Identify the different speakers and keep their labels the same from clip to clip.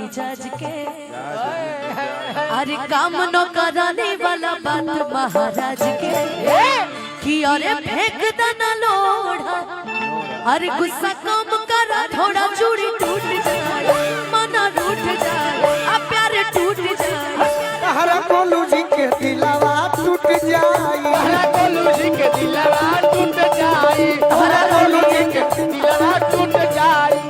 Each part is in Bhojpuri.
Speaker 1: मिजाज के। अरे काम न कराने वाला बात महाराज के कि अरे फेंक देना लोढ़ा। अरे गुस्सा कम करा थोड़ा चूड़ी टूट जाए मना रूठ जाए अब प्यार टूट जाए।
Speaker 2: हरा गोलू जी के दिलवा टूट जाए
Speaker 3: हरा गोलू जी के दिलवा टूट जाए हरा गोलू जी के दिलवा टूट जाए।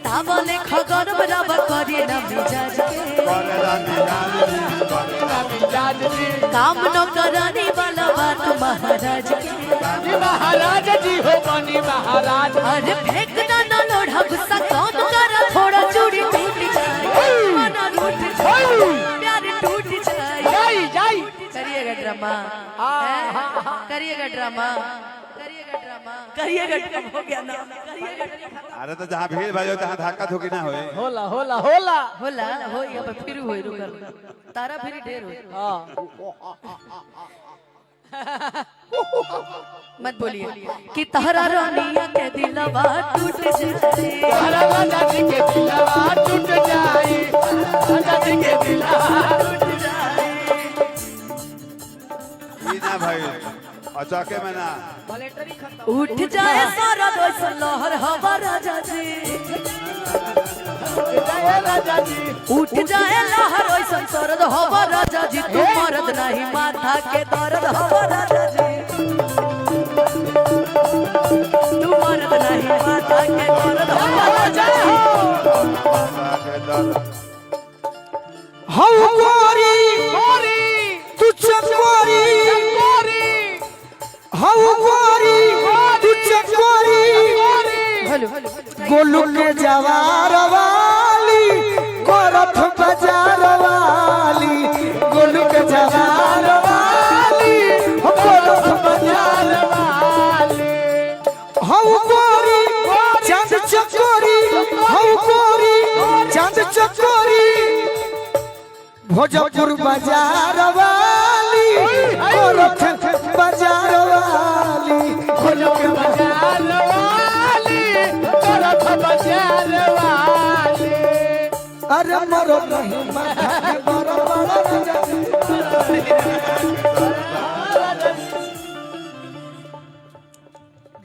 Speaker 1: तावले खगर बराबर करे ना मिजाज के काम न कराने वाला बात महाराज के।
Speaker 3: महाराज जी हो बनी महाराज।
Speaker 1: अरे फेंकना ना लोढ़ा गुस्सा कम करा थोड़ा चूड़ी टूट जाए मना रूठ जाए प्यार टूट जाए।
Speaker 3: जाई जाई
Speaker 1: करिएगा ड्रामा करिएगा ड्रामा करिएगा ड्रामा करिएगा ड्रामा हो गया ना करिएगा।
Speaker 4: अरे तो जहाँ भीड़ भाई हो धक्का धुकी ना होए।
Speaker 3: होला होला होला
Speaker 1: होला हो या फिर होई रुकर तारा फिर ढेर हो। मत बोलिए कि तहरा रानिया के दिलवा टूट जाए
Speaker 3: हरा राजा जी के दिलवा टूट जाए राजा जी के दिलवा टूट जाए।
Speaker 4: ई ना भाई अचाके में ना
Speaker 1: उठ जाए सारा दोस्त लहर हवा राजा जी
Speaker 3: राजा जी
Speaker 1: उठ जाए लहर ओइसन सरद हवा राजा जी तू मर्द नहीं माथा के दर्द हवा राजा जी तू मर्द नहीं माथा के दर्द हवा राजा जी।
Speaker 2: हम गोरी
Speaker 3: गोरी
Speaker 2: तू चकोरी
Speaker 3: गोरी
Speaker 2: हम गोरी तू चकोरी
Speaker 1: हेलो
Speaker 2: गोलू के जवार वाली गोरख बाजार वाली गोलू के जवार वाली गोरख बाजार
Speaker 3: वाले
Speaker 2: हम गोरी चांद चकोरी हम गोरी चांद चकोरी भोजपुर बाजार वाली गोरख बाजार वाली गोलू के
Speaker 3: बाजार वाली गोरख बाजार वाले।
Speaker 2: अरे मरो नहीं माथा बड़ा बड़ा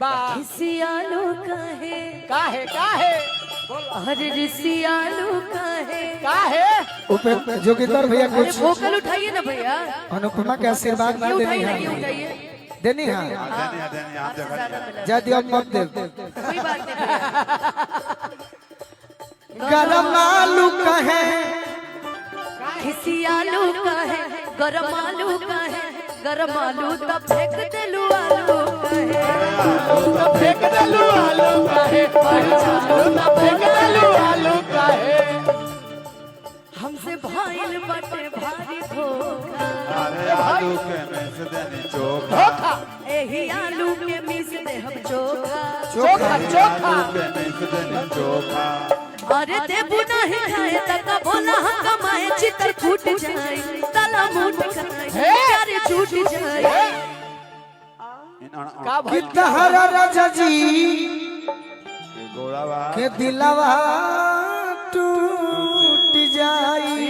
Speaker 3: बा
Speaker 1: सियालू कहे
Speaker 3: काहे
Speaker 1: अरे रिसियालू कहे
Speaker 2: उपेंद्र जोगिंदर भैया
Speaker 1: अरे
Speaker 2: कुछ
Speaker 1: वोकल उठाइए ना भैया
Speaker 2: अनुपमा के आशीर्वाद ना
Speaker 1: ये
Speaker 2: देनी
Speaker 1: उठाइए ये
Speaker 2: है
Speaker 1: उठाइए
Speaker 2: देनी है
Speaker 4: देनी आप जगह
Speaker 2: जा दियो मत दे
Speaker 1: कोई बात नहीं भैया।
Speaker 2: गरम आलू कहे
Speaker 1: खिसियालू कहे गरम आलू कहे गरम आलू तो फेंक देलू आलू कहे
Speaker 3: तो फेंक दलू आलू काहे आलू तो फेंक दलू आलू काहे।
Speaker 1: हमसे भाईल बटे भारी धोखा
Speaker 4: अरे आलू के में से देनी चोखा
Speaker 1: एही आलू के मिस दे हम चोखा
Speaker 3: चोखा चोखा
Speaker 4: आलू के में से देनी चोखा।
Speaker 1: अरे देबू नहीं खाए तक बोला हम कमाए चित्र फूट जाए तला मुठ खाए प्यारे छूट जाए।
Speaker 3: का भाई
Speaker 2: कितहरा राजा जी
Speaker 4: गोड़ावा
Speaker 2: के दिलवा टूट जाई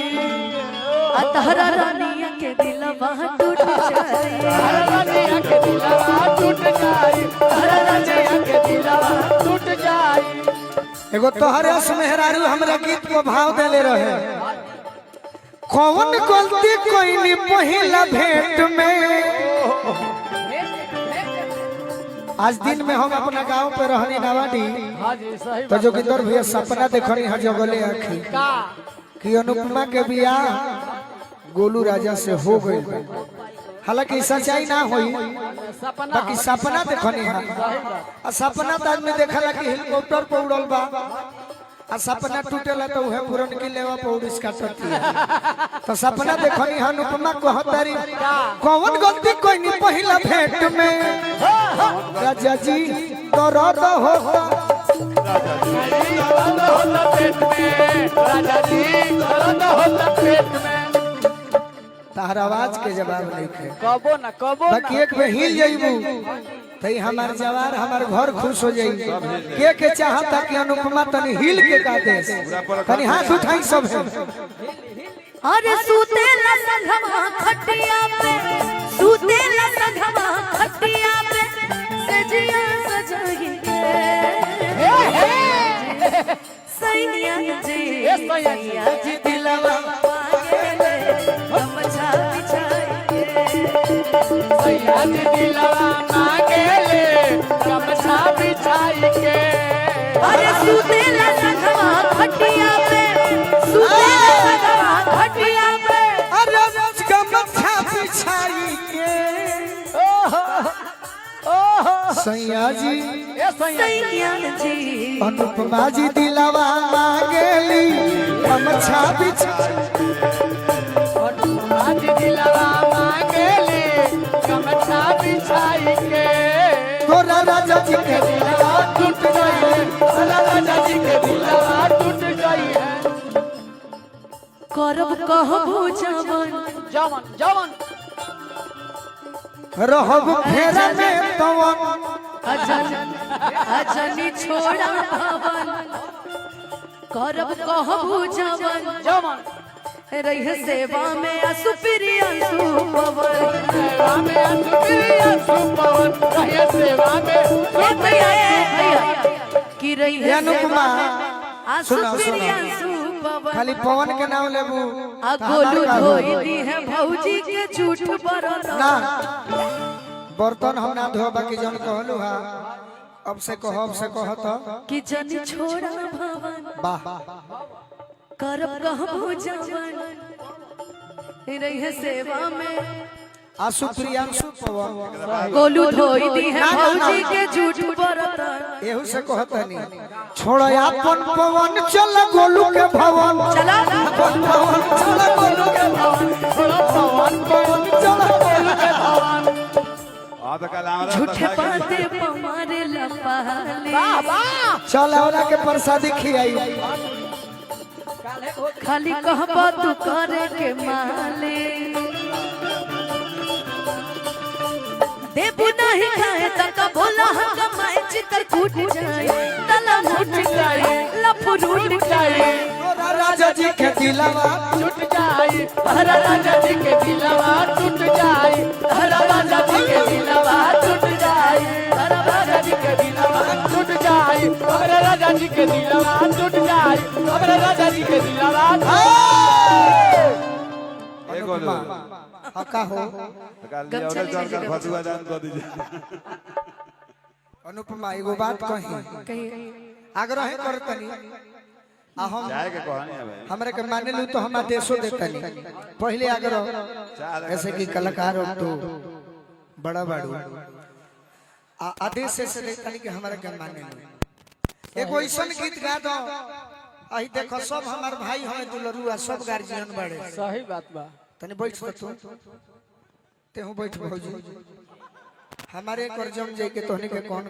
Speaker 1: अतहरा रानिया के दिलवा टूट जाए
Speaker 3: हरा राजा के दिलवा टूट जाए हरा राजा के दिलवा टूट जाए।
Speaker 2: एगो तोहरे मेहरारू हमरा गीत को भाव देले रहे कौन गलती कोई नहीं पहिला भेंट में। आज दिन में हम अपना गांव पे रहनी नवाडी
Speaker 3: हाँ जी सही
Speaker 2: तो जोगिंदर भैया सपना देखनी है जगले आखी
Speaker 3: का
Speaker 2: कि अनुपमा के बियाह गोलू राजा से हो गई। हालांकि सच्चाई ना हुई
Speaker 3: सपना
Speaker 2: बाकी सपना देखनी है आ सपना तो आदमी देखला कि हेलीकॉप्टर पे उड़ल बा आ सपना टूटेला तो उहे पूरन की लेवा पे उड़िस काटती तो सपना देखनी है अनुपमा को हतारी कौन गलती कोई नहीं पहिला भेंट में राजा जी दर्द होता
Speaker 3: होला पेट में राजा जी दर्द होला पेट में।
Speaker 2: तार आवाज के जवाब नहीं खे
Speaker 3: कबो ना
Speaker 2: बाकी एक में हिल जाइबू तई हमार जवार हमार घर खुश हो जाई के चाहता कि अनुपमा तनी हिल के गा दे तनी हाथ उठाई सब है
Speaker 1: अरे सूतेला संघवा खटिया पे सूतेला संघवा खटिया पे सजिया सजाई के सैया जी दिलवा मांगेले गमछा बिछाई के
Speaker 3: सैया जी दिलवा मांगेले गमछा बिछाई के
Speaker 1: अरे सूतेला संघवा खटिया पे सूतेला संघवा खटिया पे
Speaker 2: अरे गमछा बिछाई के सैया जी
Speaker 1: सैया जी
Speaker 2: अनुपमा जी दिलवा मांगेली गमछा बिछाई
Speaker 3: अनुपमा जी दिलवा मांगेले गमछा बिछाई के
Speaker 2: तोरा राजा जी के
Speaker 3: दिलवा टूट गई है राजा जी के दिलवा टूट गई है
Speaker 1: करब कहबो जवन
Speaker 3: जवन जवन
Speaker 2: रहब फेरा में तवन
Speaker 1: अजनी छोड़ा भवन करब कहबो जवन
Speaker 3: जवन
Speaker 1: रह सेवा में असुप्रिया सुपवन
Speaker 3: सेवा में असुप्रिया सुपवन रहे सेवा में
Speaker 1: भैया कि रही
Speaker 2: अनुपमा
Speaker 1: असुप्रिया सुपवन
Speaker 2: खाली पवन के नाम लेबू
Speaker 1: आ गोलू धोई दी है भौजी के झूठ बरत
Speaker 2: ना बर्तन हम ना धोबा की जन कहलू हा अब से कहत
Speaker 1: कि जनी छोड़ा भवन
Speaker 2: वाह
Speaker 1: करब कहबो जवन रही सेवा में
Speaker 2: आसु प्रियांशु पवन
Speaker 1: गोलू धोई दी है भौजी के झूठ बरत
Speaker 2: एहू से कहतनी छोड़ अपन पवन चल गोलू के भवन
Speaker 1: चला
Speaker 2: अपन पवन चल गोलू के भवन
Speaker 3: पवन पवन
Speaker 2: चल गोलू के भवन
Speaker 4: आ तो कल हमारा
Speaker 1: झूठे पाते पमारे लपाले
Speaker 2: चल औरा के प्रसादी खियाई
Speaker 1: खाली कहबा तू करे के माले देबू नहीं खाए तक बोला हम कमाए चितर कूट जाए तला मुठ जाए लफरूट जाए
Speaker 2: तोरा राजा जी के दिलवा
Speaker 3: टूट जाए हरा राजा जी के दिलवा टूट जाए हरा राजा जी के दिलवा टूट जाए हरा राजा जी के दिलवा टूट जाए हरा राजा जी के दिलवा टूट जाए हरा राजा जी के दिलवा
Speaker 4: एगो लो
Speaker 2: हका हो
Speaker 4: तो कल लिया और चल कर फतुआ दान कर दीजिए
Speaker 2: अनुपमा एगो बात कही आग्रह करतनी आ हम
Speaker 4: चाय के कहानी है भाई
Speaker 2: हमरे के माने लू तो हम आदेशो देतनी पहले आग्रह ऐसे कि कलाकार हो तो बड़ा बाड़ू आदेश से देतनी कि हमरा के माने लू एगो ऐसन गीत गा दो आई देखो सब हमार भाई हमें दुलरुआ सब गार्जियन बड़े
Speaker 3: सही बात बा
Speaker 2: तनी बैठ तू तेहू बैठ भौजी हमारे कर जम जाए के तोहनी के कौन